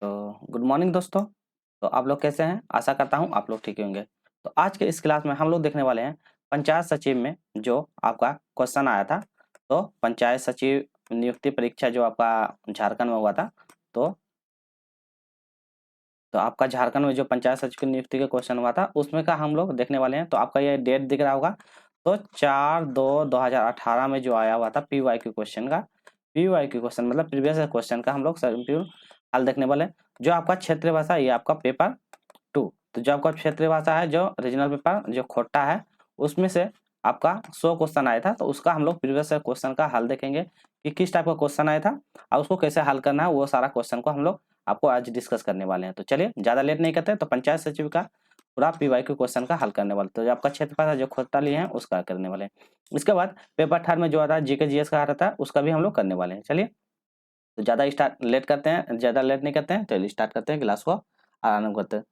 तो good morning दोस्तों। तो आप लोग कैसे हैं? आशा करता हूं आप लोग ठीक होंगे। तो आज के इस क्लास में हम लोग देखने वाले हैं पंचायत सचिव में जो आपका क्वेश्चन आया था। तो पंचायत सचिव नियुक्ति परीक्षा जो आपका झारखंड में हुआ था। तो आपका झारखंड में जो पंचायत सचिव की नियुक्ति का क्वेश्चन हुआ था उसमें का हम लोग देखने वाले हैं। तो आपका ये डेट दिख रहा होगा। तो 4/2/2018 में जो आया हुआ था PYQ क्वेश्चन का, PYQ क्वेश्चन मतलब प्रीवियस क्वेश्चन का हम लोग हल देखने वाले हैं। जो आपका क्षेत्रीय भाषा ये आपका पेपर 2। तो जो आपका क्षेत्रीय भाषा है जो रीजनल पेपर जो खोटा है उसमें से आपका 100 क्वेश्चन आया था। तो उसका हम लोग प्रीवियस क्वेश्चन का हल देखेंगे कि किस टाइप का क्वेश्चन आया था और उसको कैसे हल करना है। वो सारा क्वेश्चन को हम लोग आपको आज डिस्कस करने वाले हैं। तो चलिए ज़्यादा लेट नहीं करते, तो पंचायत सचिव का पूरा PYQ क्वेश्चन का हल करने वाले। तो जो आपका क्षेत्रफल है जो खोटा लिए हैं उसका करने वाले हैं। इसके बाद पेपर थर्ड में जो आता है GK GS का रहता है उसका भी हम लोग करने वाले हैं। चलिए तो ज़्यादा लेट नहीं करते हैं, चलिए स्टार्ट करते हैं क्लास को आरंभ करते हैं।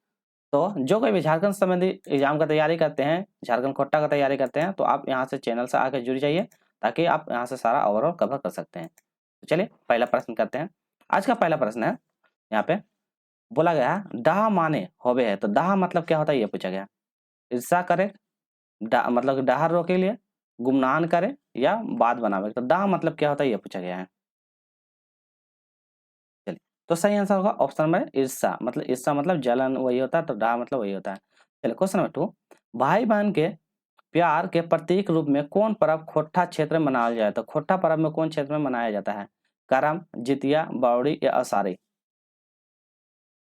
तो जो कोई भी झारखंड संबंधी एग्जाम का तैयारी करते हैं, झारखंड कोटा का तैयारी करते हैं, तो आप यहाँ से चैनल से आके जुड़ जाइए ताकि आप यहाँ से सारा ओवरऑल कवर कर सकते हैं। तो चलिए पहला प्रश्न करते हैं। आज का पहला प्रश्न है, यहाँ पे बोला गया डाह माने होवे है। तो डाह मतलब क्या होता है ये पूछा गया। ईर्षा करे, मतलब डाहर रोके के लिए, गुमनान करे या बात बनावे। तो डाह मतलब क्या होता है ये पूछा गया है। चलिए तो सही आंसर होगा ऑप्शन में ईर्षा। मतलब ईर्षा मतलब जलन वही होता है, तो डाह मतलब वही होता है। चलिए क्वेश्चन नंबर 2, भाई बहन के प्यार के प्रतीक रूप में कौन पर्व खोट्टा क्षेत्र में मनाया जाए। तो खोट्टा पर्व में कौन क्षेत्र में मनाया जाता है? करम, जितिया, बावड़ी या असारी।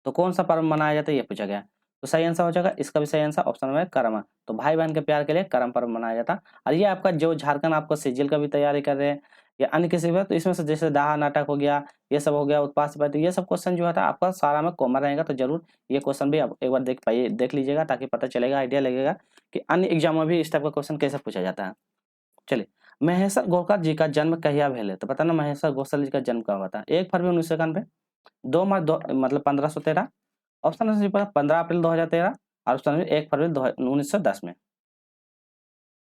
तो कौन सा पर्व मनाया जाता है ये पूछा गया। तो सही आंसर हो जाएगा, इसका भी सही आंसर ऑप्शन में करम है। तो भाई बहन के प्यार के लिए करम पर्व मनाया जाता है। और ये आपका जो झारखंड आपको सीजीएल का भी तैयारी कर रहे हैं या अन्य किसी भी, तो इसमें से जैसे दाहा नाटक हो गया, ये सब हो गया, उत्पाद सिपाही, तो ये सब क्वेश्चन जो है आपका सारा में कॉमन रहेगा। तो जरूर ये क्वेश्चन भी आप एक बार देख लीजिएगा ताकि पता चलेगा, आइडिया लगेगा कि अन्य एग्जाम में भी इस टाइप का क्वेश्चन कैसे पूछा जाता है। चलिए, महेश्वर गोरखा जी का जन्म कहिया भेल। तो पता ना महेश्वर गोसल जी का जन्म कब हुआ था? 1 फरवरी 1991, 2 मार्च मतलब 1513, ऑप्शन नंबर सी पर 15 अप्रैल 2013 और ऑप्शन नंबर 1 फरवरी 1910 में।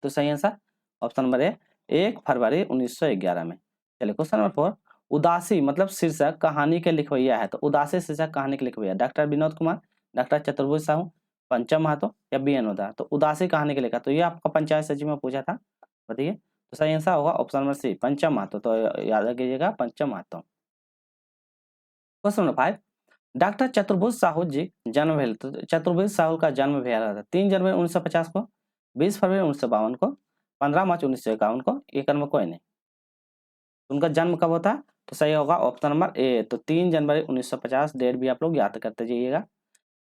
तो सही आंसर ऑप्शन नंबर ए 1 फरवरी 1911 में। चलिए क्वेश्चन नंबर 4, उदासी मतलब शीर्षक कहानी के लिखवैया है। तो उदासी शीर्षक कहानी के लिखवैया डॉक्टर विनोद कुमार, डॉक्टर चतुर्भुज साहू, पंचम महतो या BN ओझा। तो उदासी कहानी के लिखा, तो ये आपका पंचायत सचिव में पूछा था, बताइए। तो सही आंसर होगा ऑप्शन नंबर सी पंचम महतो। तो याद रखिएगा पंचम Mahato. Question number 5, doctor Chaturbhuj Sahu जी जन्म भेल। तो चतुर्भुज साहू का जन्म भेल था 3 जनवरी 1950 को, 20 फरवरी 1952 को, 15 मार्च 1951 को, एक में कोई नहीं। उनका जन्म कब होता? तो सही होगा ऑप्शन नंबर ए। तो 3 जनवरी 1950 डेट भी आप लोग याद करते जाइएगा।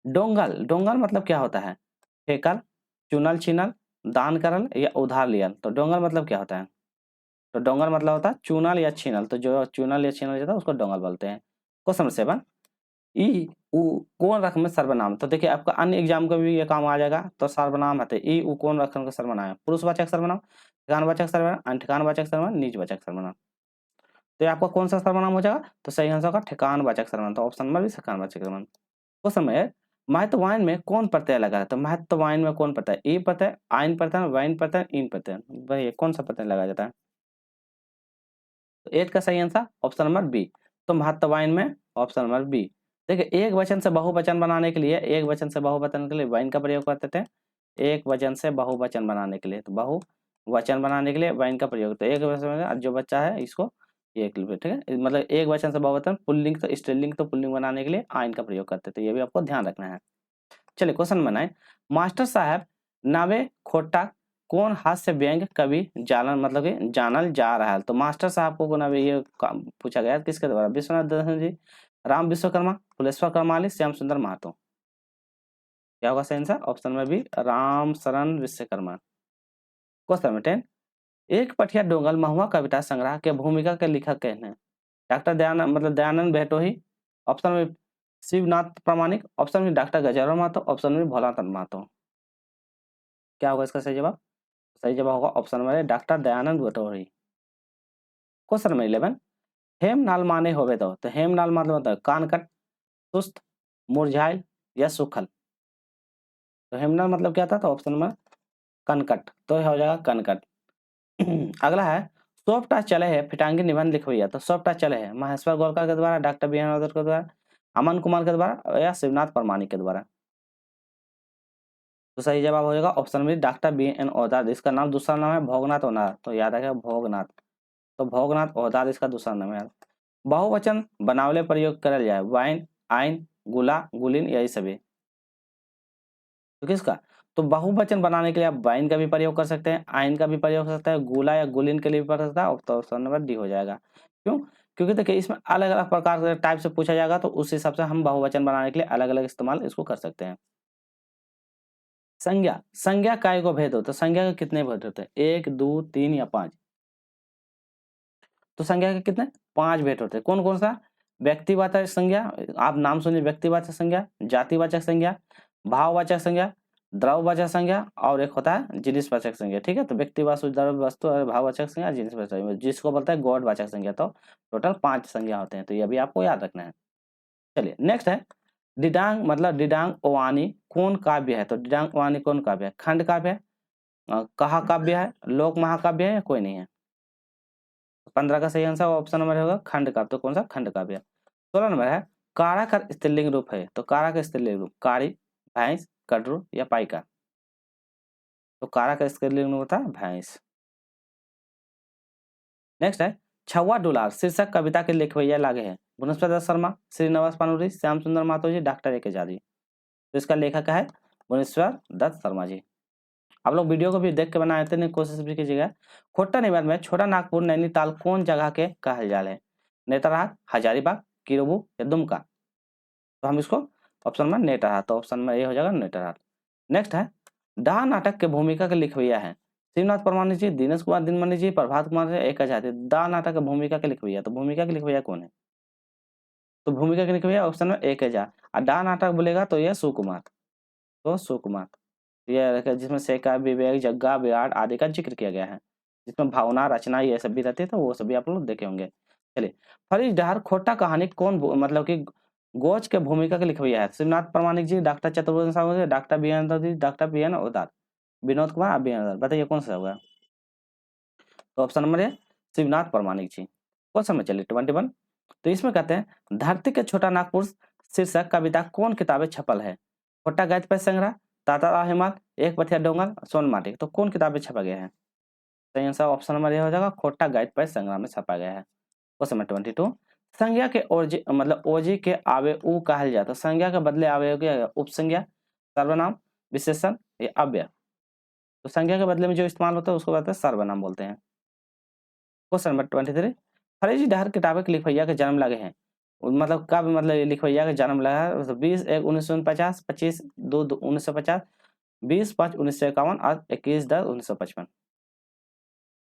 डोंगल, डोंगल मतलब क्या होता है? फेकल, चुनल छिनल, दान करल या उधार लियल। तो डोंगल मतलब क्या होता है? तो डोंगल मतलब होता है चुनल या छीनल। तो जो चुनल या छीनल जाता है उसको डोंगल बोलते हैं। क्वेश्चन नंबर 7, ई उ कौन रकम में सर्वनाम। तो देखिए आपका अन्य एग्जाम का भी ये काम आ जाएगा। तो सर्वनाम है ई उ कौन रकम का सर्वनाम है? पुरुषवाचक सर्वनाम, ठिकानवाचक सर्वनाम, अनठिकानवाचक सर्वनाम, निजवाचक सर्वनाम। तो ये आपका कौन सा सर्वनाम हो जाएगा? तो सही आंसर होगा ठिकानवाचक सर्वनाम। तो ऑप्शन नंबर भी ठिकानवाचक सर्वनाम। क्वेश्चन में महत्ववान में कौन प्रत्यय लगा है? तो महत्ववान में कौन प्रत्यय? ई प्रत्यय, आइन प्रत्यय, वाइन प्रत्यय, इन प्रत्यय। भाई कौन सा प्रत्यय लगा जाता है? तो 8 का सही आंसर ऑप्शन नंबर बी। तो महत्ववान में ऑप्शन नंबर बी। देखिए एक वचन से बहुवचन बनाने के लिए, एक वचन से बहुवचन के लिए वाइन का प्रयोग करते थे। एक वचन से बहुवचन बनाने के लिए, तो बहुवचन बनाने के लिए वाइन का प्रयोग। तो एक वचन में जो बच्चा है इसको एक, ठीक है, मतलब एक वचन से बहुवचन पुल्लिंग तो स्त्रीलिंग तो पुल्लिंग बनाने के लिए आइन का प्रयोग करते थे। ये भी आपको ध्यान रखना है। चलिए क्वेश्चन बनाए, मास्टर साहब नावे खोटा कौन हास्य व्यंग कवि जानल मतलब कि जानल जा रहा है। तो मास्टर साहब को नावे ये पूछा गया किसके द्वारा? विश्वनाथ दत्त जी, राम विश्वकर्मा, फुलेश्वर कर्माली, श्याम सुंदर महतो। क्या होगा सही आंसर? ऑप्शन में भी राम शरण विश्वकर्मा। क्वेश्चन नंबर 10, एक पठिया डोंगल महुआ कविता संग्रह के भूमिका के लेखक कहने हैं। डॉक्टर दयानंद मतलब दयानंद भेटोही, ऑप्शन में शिवनाथ प्रामाणिक, ऑप्शन में डॉक्टर गजेंद्र महतो, ऑप्शन में भोलानाथ महतो। क्या होगा इसका सही जवाब? सही जवाब होगा option number doctor Dayanand Bhetohi. Question number 11, हेम नाल माने होवे तो हेम नाल मतलब होता है कानकट, सुस्त, मुरझाइल या सूखल। तो हेमनाल मतलब क्या था? तो ऑप्शन नंबर कनकट। तो हो जाएगा कनकट। अगला है, सॉफ्ट टच चले है फिटांगी निबंध लिखवैया। तो सॉफ्ट टच चले है महेश्वर गोरका के द्वारा, डॉक्टर BN के द्वारा, अमन कुमार के द्वारा या शिवनाथ परमाणिक के द्वारा? तो सही जवाब हो जाएगा ऑप्शन में डॉक्टर BN ओदार। इसका नाम दूसरा नाम है भोगनाथ ओनार, तो याद रखेगा भोगनाथ। तो भोगनाथ ओदार इसका दूसरा नाम है। बहुवचन बनावले प्रयोग करल जाए, वाइन, आइन, गुला, गुलिन, यही सभी। तो किसका? तो बहुवचन बनाने के लिए आप वाइन का भी प्रयोग कर सकते हैं, आइन का भी प्रयोग कर सकते हैं, गुला या गुलिन के लिए भी कर सकता है। तो ऑप्शन नंबर डी हो जाएगा। क्यों? क्योंकि देखिए इसमें अलग अलग प्रकार के टाइप से पूछा जाएगा, तो उस हिसाब से हम बहुवचन बनाने के लिए अलग अलग इस्तेमाल इसको कर सकते हैं। संज्ञा, संज्ञा काय को भेद होता है? संज्ञा के कितने भेद होते हैं? 1, 2, 3 या 5? तो संज्ञा के कितने? 5 भेद होते हैं। कौन कौन सा? व्यक्तिवाचक संज्ञा, आप नाम सुनिए, व्यक्तिवाचक संज्ञा, जातिवाचक संज्ञा, भाववाचक संज्ञा, द्रव्यवाचक संज्ञा, और एक होता है जिनिसवाचक संज्ञा। ठीक है, तो व्यक्तिवाचक, द्रव्य वस्तु और भाववाचक संज्ञा, जिनिसवाचक संज्ञा, जिसको बोलते हैं गौड़वाचक संज्ञा। तो टोटल 5 संज्ञा होते हैं, तो ये भी आपको याद रखना है। चलिए नेक्स्ट है डिडांग, मतलब डिडांग ओवानी कौन काव्य है? तो डिडांग ओवानी कौन काव्य है? खंड काव्य है, कहा काव्य है, लोक महाकाव्य है, या कोई नहीं है? 15 का सही आंसर ऑप्शन नंबर होगा खंड काव्य। तो कौन सा? खंड काव्य। 16 नंबर है कारा का स्त्रीलिंग रूप है, तो कारा का स्त्रीलिंग रूप कारी, भैंस, कटरू या पाइका? तो कारा का स्त्रीलिंग रूप होता है भैंस। नेक्स्ट है छवा डुलार शीर्षक कविता के लिखवैया लागे हैं, भुवनेश्वर दत्त शर्मा, श्रीनिवास पानुरी, श्याम सुंदर मातो जी, डॉक्टर ए के झा जी। तो इसका लेखक है भुवनेश्वर दत्त शर्मा जी। आप लोग वीडियो को भी देख के बनाए थे, कोशिश भी कीजिएगा। खोट्टा निबंध में छोटा नागपुर नैनीताल कौन जगह के कहल जाल है? नेतरहाट, हजारीबाग, किरोबू या दुमका? तो हम इसको ऑप्शन में नेतरहाट, तो ऑप्शन में ये हो जाएगा नेतरहाट। नेक्स्ट है डाह नाटक के भूमिका के लिखवैया है, शिवनाथ परमानी जी, दिनेश कुमार दिनमणि जी, प्रभात कुमार जी, एक हजार। डाह नाटक के भूमिका के लिखवैया, तो भूमिका के लिखवैया कौन है? तो भूमिका के लिखवैया ऑप्शन में एक हजार, और डाह नाटक बोलेगा तो यह सुकुमार। तो सुकुमार ये जिसमें सेका, विवेक, जग्गा, विराट आदि का जिक्र किया गया है, जिसमें भावना, रचना ये सब भी रहती है, तो वो सभी आप लोग देखे होंगे। चलिए फरीश डहर खोटा कहानी कौन मतलब कि गोच के भूमिका के लिखवैया है? Shivnath परमाणिक ji, doctor Chaturbhuj Sahu ji, doctor BN ji, doctor PN Odar, Vinod Kumar, BN Odar. बताइए कौन सा होगा? तो ऑप्शन नंबर है शिवनाथ परमाणिक जी। क्वेश्चन में चलिए 21। तो इसमें कहते हैं धरती के छोटा नागपुर शीर्षक कविता कौन किताबें छपल है? खोटा गद्य पद्य संग्रह, ताता हिमाल, एक पथिया डोंगर, सोनमाटी। तो कौन किताबें छपा गया है? सही आंसर ऑप्शन नंबर ये हो जाएगा खोटा गद्य पद्य संग्रह में छपा गया है। क्वेश्चन नंबर 22 संज्ञा के ओजी मतलब ओजी के आवे उ कहल जाता है, संज्ञा के बदले आवे उपसंज्ञा, सर्वनाम, विशेषण या अव्यय? तो संज्ञा के बदले में जो इस्तेमाल होता है उसको कहते हैं सर्वनाम बोलते हैं। क्वेश्चन नंबर 23 फरीजी डहर किताबें के लिखवैया के जन्म लगे हैं, मतलब कब, मतलब ये लिखवैया का जन्म लगा है? 20-1-1949, 25-2-1950, 20-5-1951 और 21-10-1955।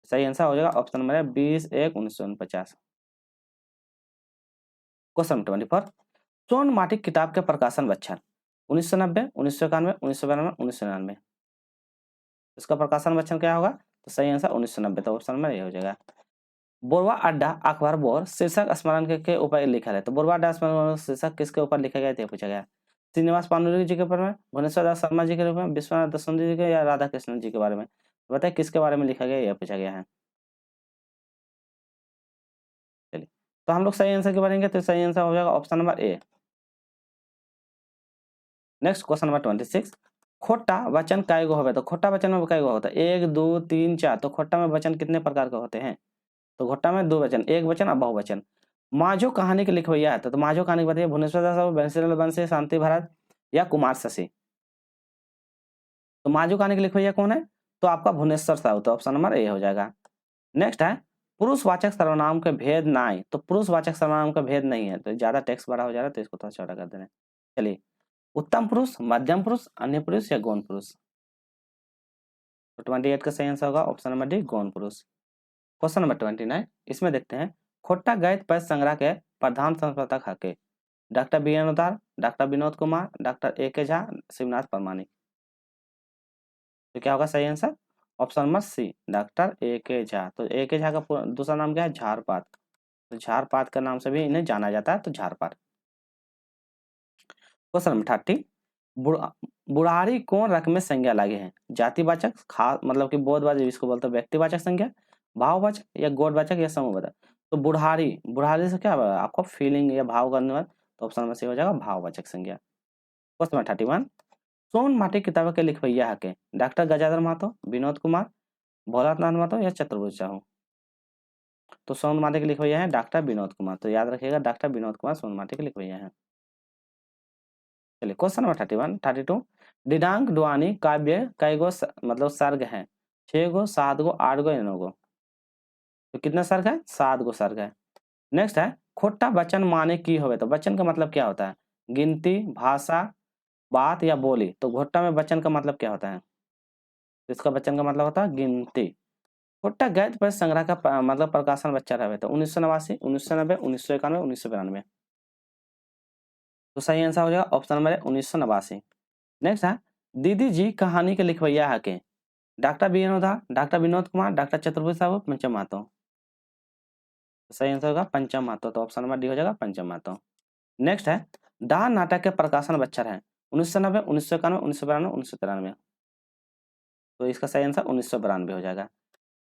सही आंसर हो जाएगा ऑप्शन नंबर है 20-1-1949। क्वेश्चन 24 सोन माटिक किताब के प्रकाशन बच्चन 1990, 1991, 1992, 1999। इसका प्रकाशन बच्चन क्या होगा? तो सही आंसर 1990, तो ऑप्शन में ये हो जाएगा। बोरवा अड्डा अखबार बोर शीर्षक स्मरण के ऊपर लिखा है, तो बोरवा अड्डा स्मरण शीर्षक किसके ऊपर लिखा गया है पूछा गया। श्रीनिवास पानुरी जी के ऊपर में, भुवनेश्वर दास शर्मा जी के रूप में, विश्वनाथ दत्त जी के, या राधा कृष्णन जी के बारे में? बताइए किसके बारे में लिखा गया, यह पूछा गया है। चलिए तो हम लोग सही आंसर के बारे में, तो सही आंसर हो जाएगा ऑप्शन नंबर ए। नेक्स्ट क्वेश्चन नंबर 26 खोटा वचन काय गो होवे? तो खोटा वचन में काय गो होता है? 1, 2, 3, 4। तो खोटा में वचन कितने प्रकार के होते हैं? तो खोटा में 2 वचन, एक वचन और बहुवचन। माझो कहानी के लिखवैया है, तो माझो कहानी बताइए भुवनेश्वर दास, बंसीलाल बंसी, शांति भारत या कुमार शशि? तो माझो कहानी के लिखवैया कौन है? तो आपका भुवनेश्वर साहू, तो ऑप्शन नंबर ए हो जाएगा। नेक्स्ट है पुरुषवाचक सर्वनाम के भेद नाई, तो पुरुषवाचक सर्वनाम का भेद नहीं है, तो ज्यादा टेक्स्ट बड़ा हो जा रहा है, तो इसको थोड़ा छोटा कर देना। चलिए उत्तम पुरुष, मध्यम पुरुष, अन्य पुरुष या गौण पुरुष? तो 28 का सही आंसर होगा ऑप्शन नंबर डी गौण पुरुष। क्वेश्चन नंबर 29 इसमें देखते हैं खोट्टा गद्य पद्य संग्रह के प्रधान संपादक हके doctor BN Udar, doctor Vinod Kumar, doctor A K Jha, Shivnath Parmani. तो क्या होगा सही answer? Option number C doctor A K Jha. तो A के झा का दूसरा नाम क्या है? झारपात। तो झारपात का नाम से भी इन्हें जाना जाता है, तो झारपात। क्वेश्चन नंबर 30 बुढ़ारी कौन रकम में संज्ञा लागे हैं? जातिवाचक, खास मतलब कि बोधवाचक जिसको बोलते हैं व्यक्तिवाचक संज्ञा, भाववाचक या गौड़वाचक या समूहवाचक? तो बुढ़ारी, बुढ़ारी से क्या आपको फीलिंग या भाव करने वाला, तो ऑप्शन नंबर सी हो जाएगा भाववाचक संज्ञा। क्वेश्चन नंबर 31, सोन माटी किताब के लिखवैया है के डॉक्टर गजाधर महतो, विनोद कुमार, भोलानाथ महतो या चतुर्भुज साहू। तो सोन माटी के लिखवैया है डॉक्टर विनोद कुमार, तो याद रखिएगा डॉक्टर विनोद कुमार सोन माटी के लिखवैया है। चलिए क्वेश्चन नंबर 31 32, दिनांक डुआनी काव्य कईगो मतलब सर्ग है, 6 गो 7 गो 8 गो या 9 गो। तो कितना सर्ग है? 7 गो सर्ग है। नेक्स्ट है खोटा वचन माने की होवे, तो वचन का मतलब क्या होता है? गिनती, भाषा, बात या बोली। तो घोटा में वचन का मतलब क्या होता है? तो इसका वचन का मतलब होता है गिनती। खोटा गद्य पर संग्रह का मतलब प्रकाशन बच्चा रहे, तो 1989, 1990, 1991, 1992। तो सही आंसर हो जाएगा ऑप्शन नंबर 1989। नेक्स्ट है दीदी जी कहानी के लिखवैया है के डॉक्टर बी एन ओझा, डॉक्टर विनोद कुमार, डॉक्टर चतुर्भुज साहू, पंचम महतो। तो सही आंसर होगा पंचम महतो, तो ऑप्शन नंबर डी हो जाएगा पंचम महतो। नेक्स्ट है डाह नाटक के प्रकाशन बच्चर है 1990, 1991, 1992, 1993। तो इसका सही आंसर 1992 हो जाएगा।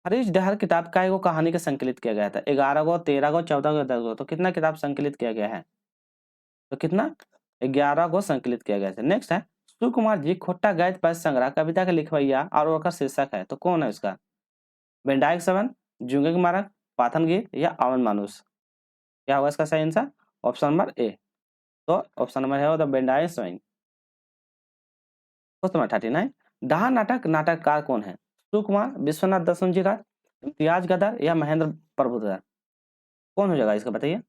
हरीश डहर किताब का एगो कहानी के संकलित किया गया था, 11 गो, 13 गो, 14 गो, 10 गो। तो कितना किताब संकलित किया गया है? तो कितना? 11 गो संकलित किया गया था। नेक्स्ट है सुकुमार जी खोट्टा गद्य पद्य संग्रह कविता के लिखवैया और उसका शीर्षक है, तो कौन है उसका? बेंडाइक सबन, जुंगे के मारक, पाथन गीत या अवन मानुष। क्या होगा इसका सही आंसर? ऑप्शन नंबर ए। तो ऑप्शन नंबर है द बेंडाइक सबन। क्वेश्चन नंबर 39, डाह नाटक नाटककार कौन है? सुकुमार, विश्वनाथ दसुंजी राज, इम्तियाज गदर या महेंद्र प्रभुदर। कौन हो जाएगा इसका बताइए?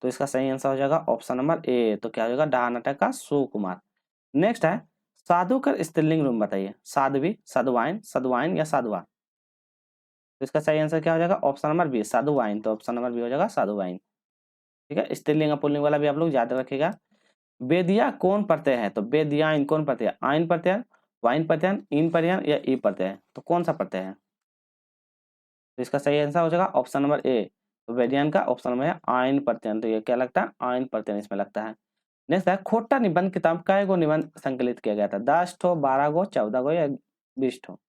तो इसका सही आंसर हो जाएगा ऑप्शन नंबर ए। तो क्या हो जाएगा डाह नाटक का सुकुमार। नेक्स्ट है साधु का स्त्रीलिंग रूप बताइए, साध्वी, साधुवाइन, सधुवाइन या साधुआ। तो इसका सही आंसर क्या हो जाएगा? Option number B Sadhuwain. तो ऑप्शन नंबर बी हो जाएगा साधुवाइन। ठीक है, स्त्रीलिंग और पुल्लिंग वाला भी आप लोग याद रखिएगा। बेदिया कौन प्रत्यय है? तो बेदियाइन कौन प्रत्यय? आइन प्रत्यय, वाइन प्रत्यय, इन प्रत्यय या ई प्रत्यय। तो कौन सा प्रत्यय है? तो इसका सही आंसर हो जाएगा ऑप्शन नंबर ए। तो वेदियान का ऑप्शन नंबर है आयन प्रत्यय। तो ये क्या लगता है? आयन प्रत्यय इसमें लगता है। नेक्स्ट है खोटा निबंध किताब का एगो निबंध संकलित किया गया था, 10 ठो, 12 गो, 14 गो या 20 ठो।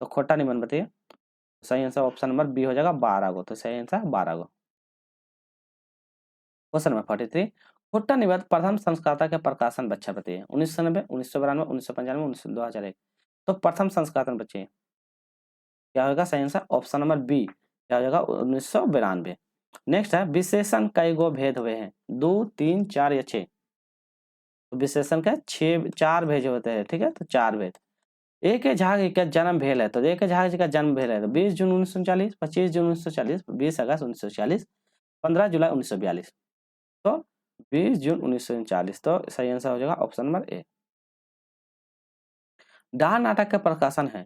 तो खोटा निबंध बताइए। सही आंसर ऑप्शन नंबर बी हो जाएगा 12 गो। तो सही आंसर 12 गो। क्वेश्चन नंबर 43, खोटा निबंध प्रथम संस्कर्ता के प्रकाशन बच्चा बताइए, 1990, 1992, 1995, 2001। तो प्रथम संस्करण बच्चे क्या होगा? सही आंसर ऑप्शन नंबर बी क्या हो जाएगा? 1992। नेक्स्ट है विशेषण कई गो भेद हुए हैं, 2, 3, 4 या 6। तो विशेषण का 4 भेद होते हैं। ठीक है, तो 4 भेद। एक झाग का जन्म भेल है, तो एक झाग जी का जन्म भेल है तो 20 जून 1939, 25 जून 1940, 20 अगस्त 1940, 15 जुलाई 1942। तो 20 जून 1939। तो सही आंसर हो जाएगा ऑप्शन नंबर ए। डाह नाटक का प्रकाशन है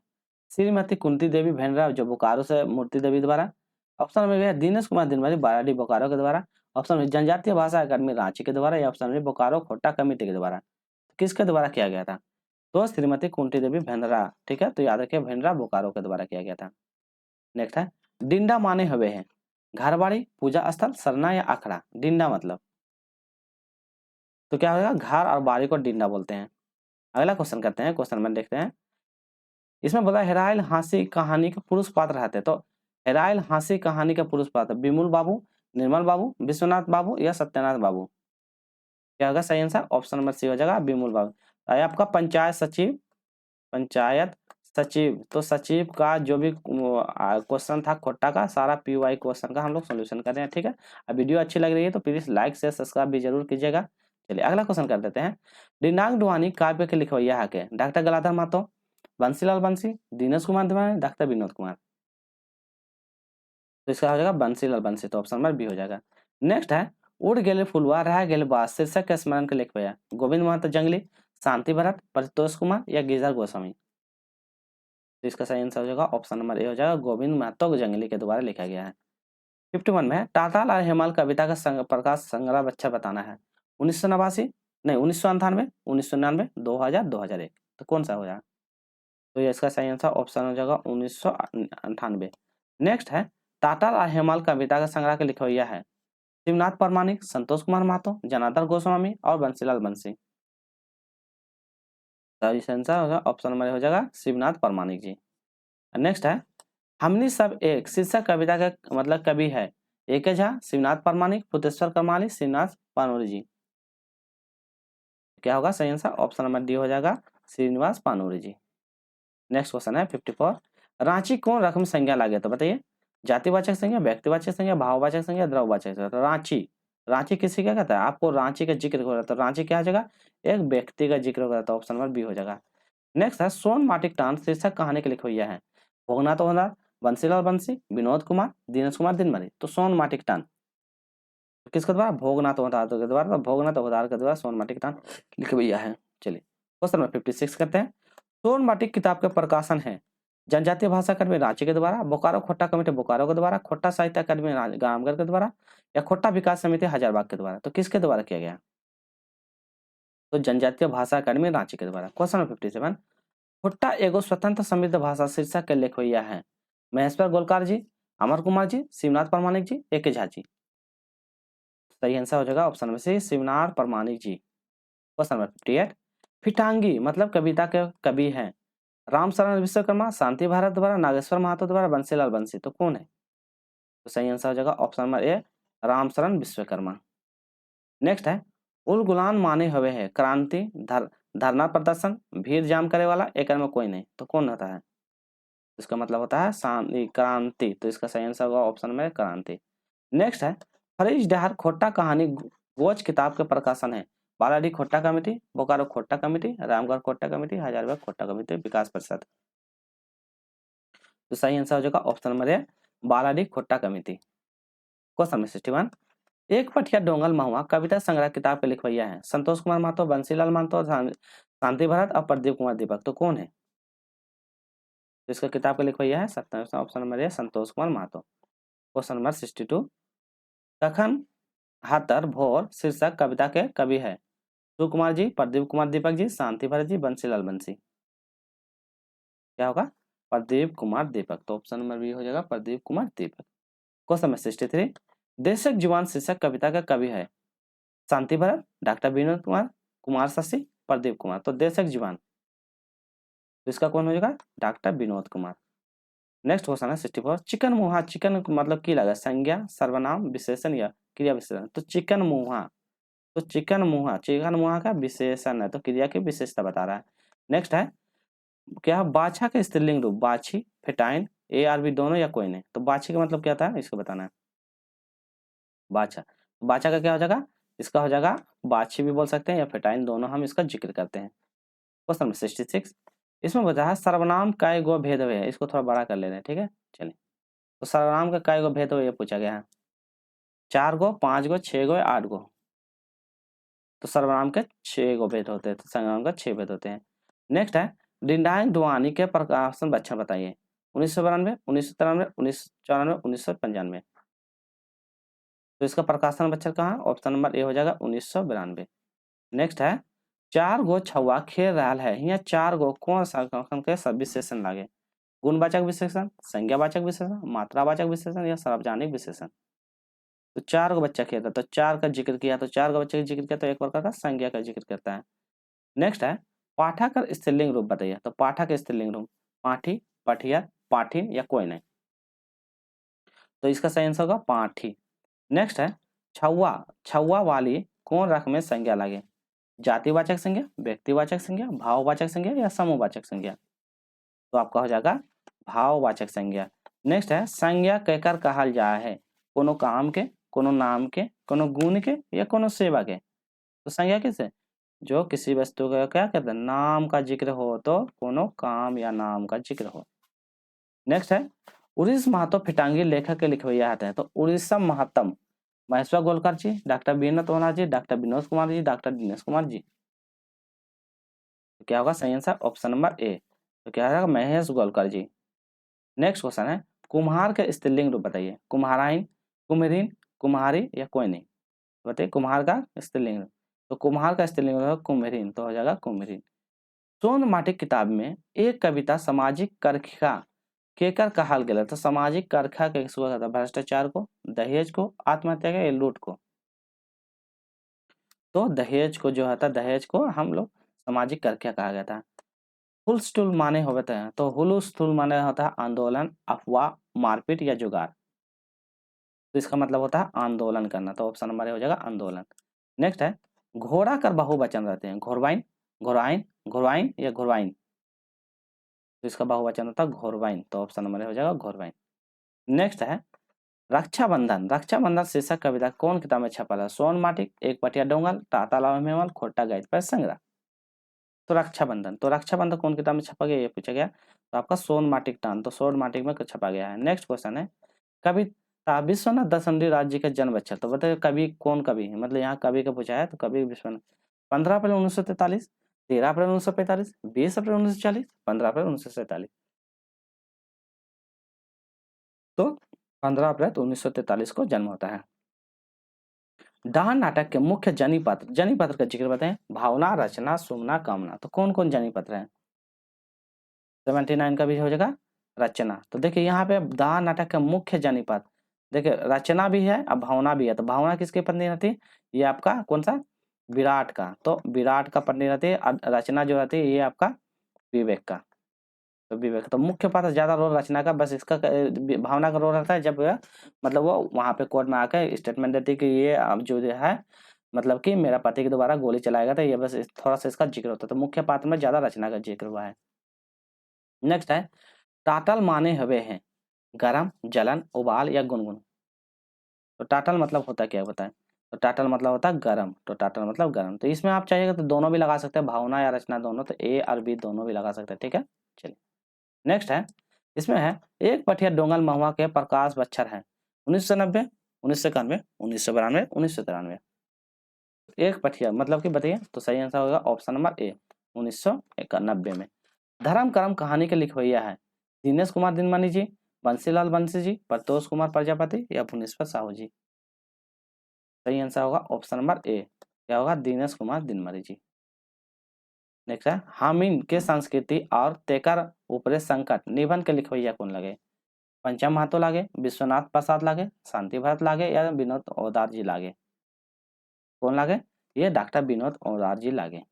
श्रीमती कुंती देवी भेंडरा जो बोकारो से मूर्ति देवी द्वारा। ऑप्शन नंबर है दिनेश कुमार दिनवारी बाराडी बोकारो के द्वारा। ऑप्शन नंबर जनजातीय भाषा अकादमी रांची के द्वारा या ऑप्शन नंबर बोकारो खोटा कमेटी के द्वारा। किसके द्वारा किया गया था? तो श्रीमती कुंती देवी भेंडरा। ठीक है, तो याद रखिए भेंडरा बोकारो के द्वारा किया गया था। नेक्स्ट है डिंडा माने हुए हैं घरबाड़ी, पूजा स्थल, सरना या आखड़ा। डिंडा मतलब तो क्या होगा? घर और बाड़ी को डिंडा बोलते हैं। अगला क्वेश्चन करते हैं, क्वेश्चन में देखते हैं। इसमें बोला हेराइल हाँसी कहानी के पुरुष पात्र रहते, तो हेराइल हाँसी कहानी के पुरुष पात्र विमल बाबू, निर्मल बाबू, विश्वनाथ बाबू या सत्यनाथ बाबू। क्या होगा सही आंसर? ऑप्शन नंबर सी हो जाएगा विमल बाबू। आपका पंचायत सचिव, पंचायत सचिव, तो सचिव का जो भी क्वेश्चन था खोटा का सारा पीवाई क्वेश्चन का हम लोग सोल्यूशन कर रहे हैं। ठीक है, अब वीडियो अच्छी लग रही है तो प्लीज लाइक से सब्सक्राइब भी जरूर कीजिएगा। चलिए अगला क्वेश्चन कर देते हैं। दिनांक डुआनी काव्य के लिखवैया है के डॉक्टर गलाधर महतो, बंसीलाल बंसी, दिनेश कुमार दिवाने, डॉक्टर विनोद कुमार। तो इसका हो जाएगा बंसीलाल बंसी। तो ऑप्शन नंबर बी हो जाएगा। नेक्स्ट है उड़ गेले फुलवा रह गेले बास शीर्षक के स्मरण के लिखवैया गोविंद महतो जंगली, शांति भरत, परितोष कुमार या गिरिधर गोस्वामी। तो इसका सही आंसर हो जाएगा ऑप्शन नंबर ए हो जाएगा गोविंद महतो जंगली के द्वारा लिखा गया है। 51 में टाटाल और हेमाल कविता का प्रकाश संग्रह बच्चा बताना है, 1989, नहीं 1998, 1999, 2000, 2001। तो कौन सा हो जाएगा? तो ये इसका सही आंसर ऑप्शन हो जाएगा 1998। नेक्स्ट है टाटाल और हेमाल कविता का संग्रह के लिखवैया है शिवनाथ परमाणिक, संतोष कुमार महतो, जनार्दन गोस्वामी और बंसीलाल बंसी। तो इसका आंसर होगा ऑप्शन नंबर हो जाएगा शिवनाथ परमाणिक जी। नेक्स्ट है हमनी सब एक शीर्षक कविता का मतलब कवि है ए.के. झा, शिवनाथ प्रामाणिक, भूतेश्वर कमाली, श्रीनिवास पानोरी जी। क्या होगा सही आंसर? ऑप्शन नंबर डी हो जाएगा, श्रीनिवास पानोरी जी। नेक्स्ट क्वेश्चन है 54, रांची कौन रकम संज्ञा लागे? तो बताइए, जातिवाचक संज्ञा, व्यक्तिवाचक संज्ञा, भाववाचक संज्ञा, द्रव्यवाचक संज्ञा। तो रांची, रांची किसी का कहता है? आपको रांची का जिक्र हो रहा है, तो रांची क्या हो जाएगा? एक व्यक्ति का जिक्र हो रहा है, तो ऑप्शन नंबर बी हो जाएगा। नेक्स्ट है सोन माटिक टान शीर्षक कहानी के लिखवैया है? भोगनाथ ओहदार, बंसीलाल बंसी, विनोद कुमार, दिनेश कुमार दिनमणि। तो सोन माटिक टान किसके द्वारा? भोगनाथ ओहदार के द्वारा। तो भोगनाथ ओहदार के द्वारा सोन माटिक टान लिखवैया है। चलिए क्वेश्चन नंबर 56 करते हैं। सोन माटिक किताब का प्रकाशन है जनजातीय भाषा अकादमी रांची के द्वारा, बोकारो खोट्टा कमेटी बोकारो के द्वारा, खोट्टा साहित्य अकादमी रामगढ़ के द्वारा, या खोट्टा विकास समिति हजारबाग के द्वारा। तो किसके द्वारा किया गया? तो जनजातीय भाषा अकादमी रांची के द्वारा। क्वेश्चन नंबर 57, खोट्टा एगो स्वतंत्र समृद्ध भाषा शीर्षक के लेखवैया है? महेश्वर गोलकार जी, अमर कुमार जी, शिवनाथ प्रामाणिक जी, ए.के. झा जी। सही आंसर हो जाएगा ऑप्शन नंबर सी, शिवनाथ प्रामाणिक जी। क्वेश्चन नंबर 58, फिटांगी मतलब कविता के कवि हैं? रामशरण विश्वकर्मा, शांति भारत द्वारा, नागेश्वर महातो द्वारा, बंसीलाल बंसी। तो कौन है? तो सही आंसर हो जाएगा ऑप्शन नंबर ए, रामशरण विश्वकर्मा। नेक्स्ट है उल गुलान माने हुए है क्रांति, धरना प्रदर्शन, भीड़ जाम करे वाला, एक में कोई नहीं। तो कौन होता है? इसका मतलब होता है क्रांति। तो इसका सही आंसर होगा ऑप्शन में क्रांति। नेक्स्ट है फरीज डहार खोट्टा कहानी गोच किताब के प्रकाशन है? Baladi Khotta committee, Bokaro Khotta committee, Ramgarh Khotta committee, Hazaribagh Khotta committee, Vikas Parishad. तो सही आंसर हो जाएगा option number A, Baladi Khotta committee. Question number 61, एक पटिया डोंगल महुआ कविता संग्रह किताब के लिखवैया है? संतोष कुमार महतो, बंसीलाल महतो, शांति भरत और प्रदीप कुमार दीपक। तो कौन है? तो इसका किताब के लिखवैया है option number A, Santosh Kumar Mahato. Question number 62, कखन हातर भोर शीर्षक कविता के कवि है? सुकुमार जी, प्रदीप कुमार दीपक जी, शांति भरत जी, बंसीलाल बंसी। क्या होगा? प्रदीप कुमार दीपक। तो ऑप्शन नंबर बी हो जाएगा प्रदीप कुमार दीपक। क्वेश्चन नंबर 63, देशक जीवन शीर्षक कविता का कवि है? शांति भरत, डॉक्टर विनोद कुमार, कुमार शशि, प्रदीप कुमार। तो देशक जीवन, तो इसका कौन हो जाएगा? Doctor Vinod Kumar. Next question है 64, चिकन मुहा चिकन मतलब की लगा? संज्ञा, सर्वनाम, विशेषण या क्रिया विशेषण? तो चिकन मुहा, तो चिकन मुहा का विशेषण है, तो क्रिया की विशेषता बता रहा है। नेक्स्ट है क्या? बाछा का स्त्रीलिंग रूप? बाछी, फेटाइन, ए आर बी दोनों या कोई नहीं। तो बाछी का मतलब क्या था इसको बताना है। बाछा, बाछा का क्या हो जाएगा? इसका हो जाएगा बाछी भी बोल सकते हैं या फेटाइन, दोनों हम इसका जिक्र करते हैं। क्वेश्चन नंबर 66, इसमें बताया सर्वनाम काय गो भेद हुए है? इसको थोड़ा बड़ा कर ले रहे हैं, ठीक है। चलिए, तो सर्वनाम का काय गो भेद हुए ये पूछा गया है? 4 गो, 5 गो, 6 गो, 8 गो। तो सर्वनाम के 6 गो भेद होते हैं, तो सर्वनाम का 6 भेद होते हैं। नेक्स्ट है डिंडांग डुआनी के प्रकाशन बच्चन बताइए? 1992, 1993, 1994, 1995। तो इसका प्रकाशन बच्चन कहाँ? ऑप्शन नंबर ए हो जाएगा 1992। नेक्स्ट है 4 गो छुआ खेल रहा है, यहाँ 4 गो कौन सा के सब विशेषण लागे? गुणवाचक विशेषण, संज्ञावाचक विशेषण, मात्रावाचक विशेषण या सार्वजनिक विशेषण? तो 4 गो बच्चा खेलता, तो 4 का जिक्र किया, तो 4 गो बच्चे का जिक्र किया, तो एक प्रकार का संज्ञा का जिक्र करता है। नेक्स्ट है पाठक स्त्रीलिंग रूप बताइए? तो पाठक स्त्रीलिंग रूप पाठी, पठिया, पाठिन या कोई नहीं। तो इसका सही आंसर होगा पाठी। नेक्स्ट है छुआ, छुआ वाली कौन रक में संज्ञा लागे? जातिवाचक संज्ञा, व्यक्तिवाचक संज्ञा, भाववाचक संज्ञा या समूहवाचक संज्ञा? तो आपका हो जाएगा भाववाचक संज्ञा। नेक्स्ट है संज्ञा कहकर कहल जा है? कोनो काम के, कोनो नाम के, कोनो गुण के या कोनो सेवा के? तो संज्ञा किसे? जो किसी वस्तु का क्या कहते हैं नाम का जिक्र हो, तो कोनो काम या नाम का जिक्र हो। नेक्स्ट है उड़ीस महतो फिटांगी लेखक के लिखवैया आते हैं? तो उड़ीसा महत्तम महेश्वर गोलकर जी, डॉक्टर बीरेन्द्र तोमर जी, डॉक्टर विनोद कुमार जी, डॉक्टर दिनेश कुमार जी। तो क्या होगा सही आंसर? ऑप्शन नंबर ए। तो क्या होगा? महेश गोलकर जी। नेक्स्ट क्वेश्चन है कुम्हार के स्त्रीलिंग रूप बताइए? कुम्हाराइन, कुम्हरीन, कुम्हारी या कोई नहीं? बताइए कुम्हार का स्त्रीलिंग रूप। तो कुम्हार का स्त्रीलिंग रूप कुम्हरीन, तो हो जाएगा कुम्हरीन। सोन माटिक किताब में एक कविता सामाजिक करखा केकर कहल गेल? तो सामाजिक करखा के भ्रष्टाचार को, दहेज को, आत्महत्या के, लूट को? तो दहेज को जो था, दहेज को हम लोग सामाजिक करखा कहा गया था। हुलस्थुल माने होते हैं? तो हुलस्थुल माने होता है आंदोलन, अफवाह, मारपीट या जुगार? तो इसका मतलब होता है आंदोलन करना, तो ऑप्शन नंबर ए हो जाएगा आंदोलन। नेक्स्ट है घोड़ा कर बहुवचन रहते हैं, घोरवाइन, घोराइन, घोरवाइन या घोरवाइन, तो इसका बहुवचन होता है घोरवाइन, तो ऑप्शन नंबर ए हो जाएगा घोरवाइन। नेक्स्ट है रक्षाबंधन, रक्षाबंधन शीर्षक कविता कौन किताब में छपल है? सोन माटिक, एक पटिया डोंगल, टाटा लावा मेवाल, खोटा गाइड पर संग्रह। तो रक्षाबंधन, तो रक्षाबंधन कौन किताब में छपा गया ये पूछा गया, तो आपका सोन माटिक टान, तो सोन माटिक में छपा गया है। नेक्स्ट क्वेश्चन है कविता विश्वनाथ दसंडी राज्य का जन्म अच्छा, तो बताइए कवि कौन कवि है, मतलब यहाँ कवि का पूछा है, तो कवि विश्वनाथ 15 अप्रैल 1943, 13 अप्रैल 1945, 20 अप्रैल 1940, 15 अप्रैल 1947। तो 15 अप्रैल 1943 को जन्म होता है। डाह नाटक के मुख्य जनी पात्र, जनी पात्र का जिक्र बताएं, भावना, रचना, सुमना, कामना, तो कौन कौन जनी पात्र है? 79 का भी हो जाएगा रचना। तो देखिए यहाँ पे दाह नाटक का मुख्य जनी पात्र, देखिए रचना भी है और भावना भी है, तो भावना किसकी पत्नी रहती है? ये आपका कौन सा? विराट का, तो विराट का पत्नी रहती है, और रचना जो रहती है ये आपका विवेक का, तो विवेक, तो मुख्य पात्र ज्यादा रोल रचना का, बस इसका भावना का रोल रहता है जब मतलब वो वहां पे कोर्ट में आकर स्टेटमेंट देती है कि ये अब जो है मतलब कि मेरा पति के द्वारा गोली चलाएगा, तो ये बस थोड़ा सा इसका जिक्र होता है, तो मुख्य पात्र में ज्यादा रचना का जिक्र हुआ है। नेक्स्ट है टाटल माने हुए हैं, गरम, जलन, उबाल या गुनगुन, तो टाटल मतलब होता क्या बताएं? तो टाटल मतलब होता है गरम, तो टाटल मतलब गरम, तो इसमें आप चाहिएगा तो दोनों भी लगा सकते हैं, भावना या रचना दोनों, तो ए और बी दोनों भी लगा सकते हैं, ठीक है। चलिए नेक्स्ट है, इसमें है एक पठिया डोंगल महुआ के प्रकाश बच्छर है, 1990, 1991, 1992, 1993। एक पठिया मतलब कि बताइए, तो सही आंसर होगा ऑप्शन नंबर ए 1991 में। धर्म कर्म कहानी के लिखवैया है, दिनेश कुमार दिनमणि जी, बंसीलाल बंसी जी, प्रतोष कुमार प्रजापति या भुवनेश्वर साहू जी। सही आंसर होगा ऑप्शन नंबर ए, क्या होगा? दिनेश कुमार दिनमणि जी। नेक्स्ट है हामिन के संस्कृति और तेकर ऊपरे संकट निबंध के लिखवैया कौन लगे? पंचम महातो लागे, विश्वनाथ प्रसाद लागे, शांति भरत लागे या विनोद ओदार जी लागे? कौन लागे? ये डॉक्टर विनोद ओदार जी लागे।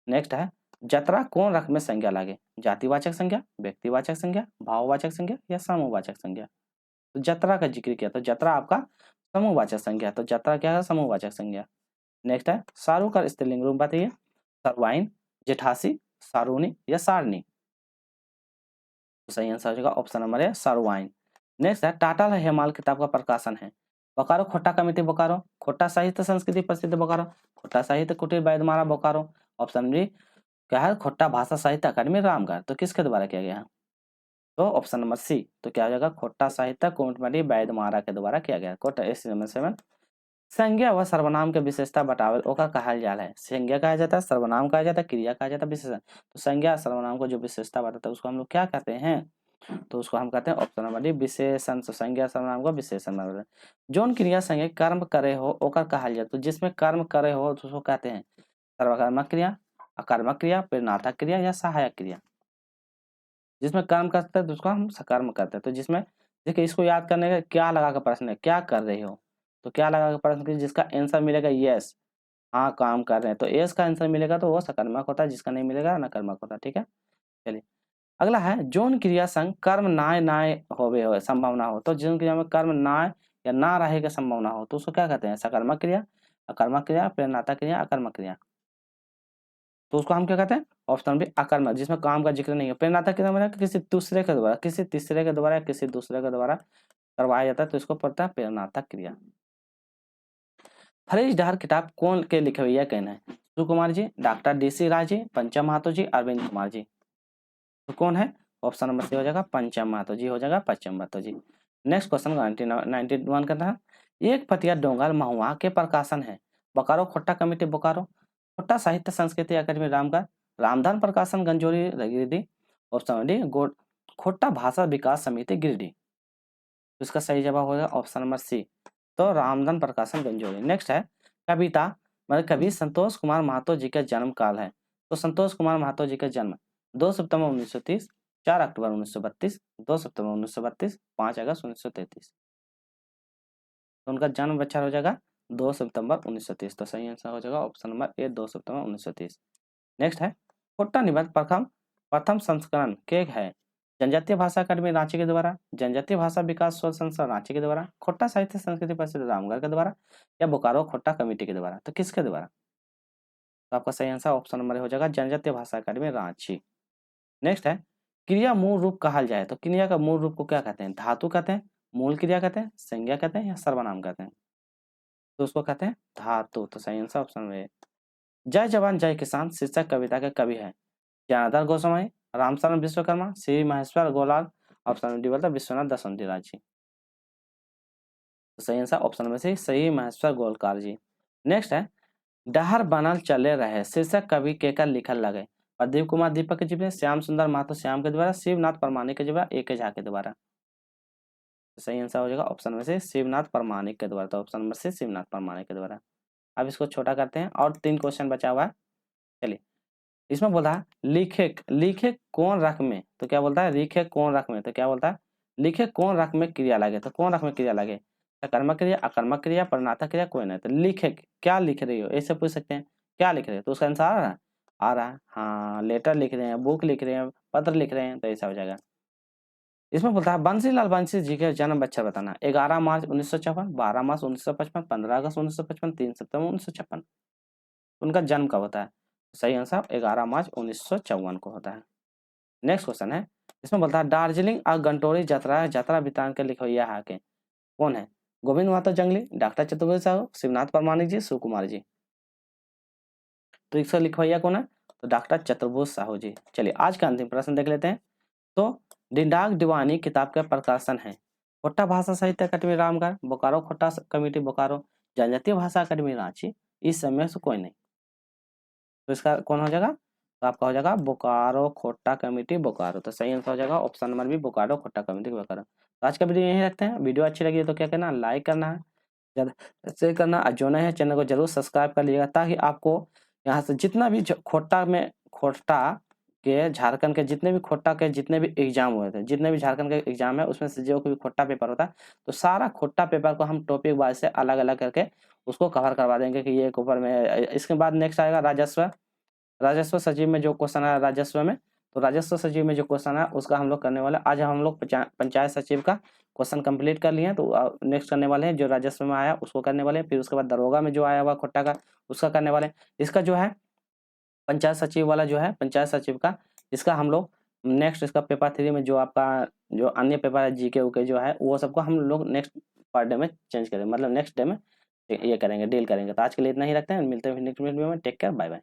नेक्स्ट है जतरा कौन रख में संज्ञा लागे? जातिवाचक संज्ञा, व्यक्तिवाचक संज्ञा, भाववाचक संज्ञा या समूहवाचक संज्ञा? तो जतरा का जिक्र किया, तो जतरा आपका समूहवाचक संज्ञा, तो जतरा क्या है? समूहवाचक संज्ञा। नेक्स्ट है सारू का स्त्रीलिंग रूप बताइए, सरवाइन, जेठासी, सारूनी या सारनी? तो सही आंसर हो जाएगा ऑप्शन नंबर है सारवाइन। नेक्स्ट है टाटा हेमाल किताब का प्रकाशन है, बोकारो खोटा कमिटी बोकारो, खोटा साहित्य संस्कृति प्रसिद्ध बोकारो, खोटा साहित्य कुटीर वैद्यमारा बोकारो, ऑप्शन बी क्या है? खोटा भाषा साहित्य अकादमी रामगढ़, तो किसके द्वारा किया गया है? तो ऑप्शन नंबर सी, तो क्या हो जाएगा? खोटा साहित्य कुटीर वैद्यमारा के द्वारा किया गया। कोटा एस नंबर 7 संज्ञा व सर्वनाम के विशेषता बतावल ओका कहल जाल है, संज्ञा कहा जाता है, सर्वनाम कहा जाता है, क्रिया कहा जाता है, विशेषण। तो संज्ञा सर्वनाम को जो विशेषता बताता है उसको हम लोग क्या कहते हैं? तो उसको हम कहते हैं ऑप्शन नंबर डी विशेषण। तो संज्ञा सर्वनाम को विशेषण मानते हैं। जोन क्रिया संज्ञा कर्म करे हो ओकर कहल जाता है, तो जिसमें कर्म करे हो तो उसको कहते हैं सर्वकर्मक क्रिया, अकर्मक क्रिया, प्रेरणात्मक क्रिया या सहायक क्रिया। जिसमें कर्म करते हैं तो उसको हम सकर्म करते हैं। तो जिसमें देखिए इसको याद करने का क्या लगा का प्रश्न है, क्या कर रहे हो, तो क्या लगा का प्रश्न की जिसका आंसर मिलेगा यस, हाँ काम कर रहे हैं, तो एस का आंसर मिलेगा तो वो सकर्मक होता है, जिसका नहीं मिलेगा नकर्मक होता है, ठीक है। चलिए अगला है जोन क्रिया संग कर्म नाय नाय होवे हो संभावना हो, तो जोन क्रिया में कर्म नाय या ना रहे की संभावना हो तो उसको क्या कहते हैं? सकर्मक क्रिया, अकर्मक क्रिया, प्रेरणात्मक क्रिया, अकर्मक क्रिया। तो उसको हम क्या कहते हैं? ऑप्शन बी अकर्मक, जिसमें काम का जिक्र नहीं है। प्रेरणात्मक क्रिया मतलब किसी दूसरे के द्वारा, किसी तीसरे के द्वारा या किसी दूसरे के द्वारा करवाया जाता है, तो इसको पड़ता है प्रेरणात्मक क्रिया। फरीज डहर किताब कौन के लिखे हुए यह कहना है? सुकुमार जी, डॉक्टर DC राय जी, पंचम महातो जी, अरविंद कुमार जी। तो कौन है? ऑप्शन नंबर सी हो जाएगा पंचम महातो जी, हो जाएगा पंचम महातो जी। नेक्स्ट क्वेश्चन 91 करना है, एक पतिया डोंगल महुआ के प्रकाशन है, बोकारो खोट्टा कमेटी बोकारो, खोट्टा साहित्य संस्कृति अकादमी रामगढ़, रामधन प्रकाशन गंजोरी गिरिडीह, ऑप्शन डी खोट्टा भाषा विकास समिति गिरिडीह। तो इसका सही जवाब होगा ऑप्शन नंबर सी, तो रामधन प्रकाशन गंजोरी। नेक्स्ट है कविता मतलब कवि संतोष कुमार महतो जी का जन्म काल है, तो संतोष कुमार महतो जी का जन्म 2 सितंबर 1930, 4 अक्टूबर 1932, 2 सितंबर 1932, 5 अगस्त 1933। तो उनका जन्म बच्चा हो जाएगा 2 सितंबर 1930, तो सही आंसर हो जाएगा ऑप्शन नंबर ए 2 सितंबर 1930। नेक्स्ट है खोट्टा निबंध प्रथम प्रथम संस्करण के है, जनजातीय भाषा अकादमी रांची के द्वारा, जनजातीय भाषा विकास शोध संस्थान रांची के द्वारा, खोट्टा साहित्य संस्कृति परिषद रामगढ़ के द्वारा या बोकारो खोट्टा कमेटी के द्वारा। तो किसके द्वारा? तो आपका सही आंसर ऑप्शन नंबर हो जाएगा जनजातीय भाषा अकादमी रांची। नेक्स्ट है क्रिया मूल रूप कहा जाए तो क्रिया का मूल रूप को क्या कहते हैं? धातु कहते हैं, मूल क्रिया कहते हैं, संज्ञा कहते हैं या सर्वनाम कहते हैं? तो उसको कहते हैं धातु। तो सही आंसर ऑप्शन में जय जवान जय किसान शीर्षक कविता के कवि है ज्ञानधर गोस्वामी, रामशरण विश्वकर्मा, श्री महेश्वर गोलाल, ऑप्शन डी बोलता विश्वनाथ दसवंती राजी। तो सही आंसर ऑप्शन में से सही महेश्वर गोलकार जी। नेक्स्ट है डहर बनल चले रहे शीर्षक कवि केकर लिखल लगे? प्रदीप कुमार दीपक के जीवन, श्याम सुंदर महतो श्याम के द्वारा, शिवनाथ परमाणिक के द्वारा, ए के झा के द्वारा। तो सही आंसर हो जाएगा ऑप्शन में से शिवनाथ परमाणिक के द्वारा। तो ऑप्शन नंबर से शिवनाथ परमाणिक के द्वारा। अब इसको छोटा करते हैं और 3 क्वेश्चन बचा हुआ है। चलिए इसमें बोला है लिखे लिखे कौन रख में, तो क्या बोलता है लिखे कौन रख में, तो क्या बोलता है लिखे कौन रख में क्रिया लगे, तो कौन रख में क्रिया लगे? कर्मक क्रिया, अकर्मक क्रिया, परिणातक क्रिया, कोई नहीं। तो लिखे क्या लिख रही हो ऐसे पूछ सकते हैं, क्या लिख रहे हो? तो उसका आंसर आ रहा है, आ रहा है हाँ लेटर लिख रहे हैं, बुक लिख रहे हैं, पत्र लिख रहे हैं, तो ऐसा हो जाएगा। इसमें बोलता है बंसीलाल बंसी जी के जन्म बच्चा बताना। 11 मार्च 1954, 12 मार्च 1955, 15 अगस्त 1955, 3 सितंबर 1956। उनका जन्म कब होता है? सही आंसर 11 मार्च 1954 को होता है। नेक्स्ट क्वेश्चन है इसमें बोलता है दार्जिलिंग और गंटोरी यात्रा वृत्तांत के लिखवैया है के कौन है? गोविंद महतो जंगली, डॉक्टर चतुर्वेदी साहू, शिवनाथ परमाणिक जी, सुकुमार जी। तो इसका लिखवैया कौन है? तो डॉक्टर चतुर्भुज साहू जी। चलिए आज का अंतिम प्रश्न देख लेते हैं। तो डिंडाग दीवानी किताब के प्रकाशन है खोट्टा भाषा साहित्य अकादमी रामगढ़, बोकारो खोट्टा कमेटी बोकारो, जनजातीय भाषा अकादमी रांची, इस समय से कोई नहीं। तो इसका कौन हो जाएगा? तो आपका हो जाएगा बोकारो खोट्टा कमेटी बोकारो। तो सही आंसर हो जाएगा option number B Bokaro Khotta committee Bokaro. तो आज का वीडियो यहीं रखते हैं। वीडियो अच्छी लगी तो क्या करना, लाइक करना है, ज़्यादा शेयर करना और जो नए हैं चैनल को जरूर सब्सक्राइब कर लीजिएगा ताकि आपको यहाँ से जितना भी खोट्टा के झारखंड के जितने भी एग्जाम हुए थे, जितने भी झारखंड के एग्जाम है उसमें से जो कोई खोट्टा पेपर होता है तो सारा खोट्टा पेपर को हम टॉपिक वाइज से अलग अलग करके उसको कवर करवा देंगे कि ये ऊपर में। इसके बाद नेक्स्ट आएगा राजस्व सचिव में जो क्वेश्चन है राजस्व में, तो राजस्व सचिव में जो क्वेश्चन है उसका हम लोग करने वाले। आज हम लोग पंचायत सचिव का क्वेश्चन कंप्लीट कर लिए हैं, तो नेक्स्ट करने वाले हैं जो राजस्व में आया उसको करने वाले हैं। फिर उसके बाद दरोगा में जो आया हुआ खोट्टा का उसका करने वाले हैं। इसका जो है पंचायत सचिव वाला जो है पंचायत सचिव का, इसका हम लोग नेक्स्ट इसका पेपर 3 में जो आपका जो अन्य पेपर है जीके उके जो है वो सबको हम लोग नेक्स्ट पर डे में चेंज करेंगे, मतलब नेक्स्ट डे में ये करेंगे, डील करेंगे। तो आज के लिए इतना ही रखते हैं, मिलते हैं नेक्स्ट वीडियो में। Take care, bye bye.